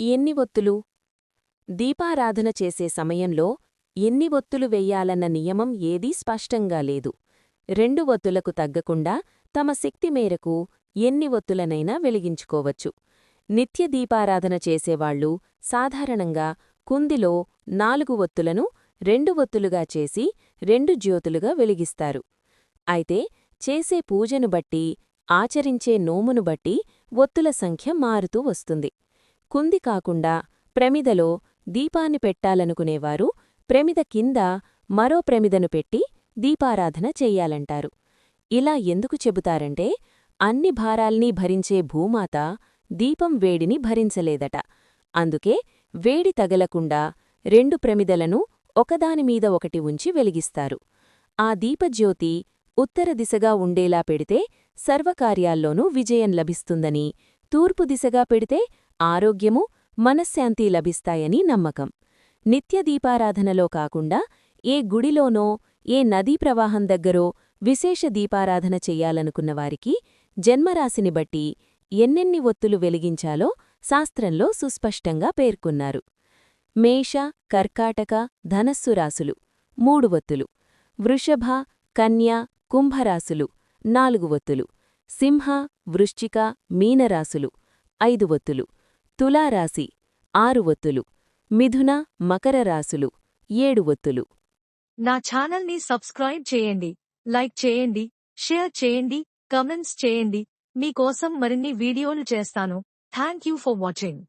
ఎన్ని ఒత్తులు? దీపారాధన చేసే సమయంలో ఎన్ని ఒత్తులు వెయ్యాలన్న నియమం ఏదీ స్పష్టంగా లేదు. 2 ఒత్తులకు తగ్గకుండా తమ శక్తి మేరకు ఎన్ని ఒత్తులనైనా వెలిగించుకోవచ్చు. నిత్య దీపారాధన చేసేవాళ్లు సాధారణంగా కుందిలో 4 ఒత్తులను 2 ఒత్తులుగా చేసి 2 జ్యోతులుగా వెలిగిస్తారు. అయితే చేసే పూజను బట్టి, ఆచరించే నోమును బట్టి ఒత్తుల సంఖ్య మారుతూ వస్తుంది. కుంది కాకుండా ప్రమిదలో దీపాన్ని పెట్టాలనుకునేవారు ప్రమిద కింద మరో ప్రమిదను పెట్టి దీపారాధన చెయ్యాలంటారు. ఇలా ఎందుకు చెబుతారంటే, అన్ని భారాల్నీ భరించే భూమాత దీపం వేడిని భరించలేదట. అందుకే వేడి తగలకుండా 2 ప్రమిదలను ఒకదానిమీద ఒకటి ఉంచి వెలిగిస్తారు. ఆ దీపజ్యోతి ఉత్తర దిశగా ఉండేలా పెడితే సర్వకార్యాల్లోనూ విజయం లభిస్తుందని, తూర్పు దిశగా పెడితే ఆరోగ్యమూ, మనశ్శాంతి లభిస్తాయని నమ్మకం. నిత్య దీపారాధనలో కాకుండా ఏ గుడిలోనో, ఏ నదీ ప్రవాహం దగ్గరో విశేష దీపారాధన చెయ్యాలనుకున్నవారికి జన్మరాశిని బట్టి ఎన్నెన్ని ఒత్తులు వెలిగించాలో శాస్త్రంలో సుస్పష్టంగా పేర్కొన్నారు. మేష, కర్కాటక, ధనస్సు రాసులు 3 ఒత్తులు. వృషభ, కన్య, కుంభరాసులు 4 ఒత్తులు. సింహ, వృశ్చిక, మీనరాసులు 5 ఒత్తులు. తులారాశి 6 ఒత్తులు. మిథున, మకర రాసులు 7 ఒత్తులు. నా ఛానల్ని సబ్స్క్రైబ్ చేయండి, లైక్ చేయండి, షేర్ చేయండి, కమెంట్స్ చేయండి. మీకోసం మరిన్ని వీడియోలు చేస్తాను. Thank you for watching.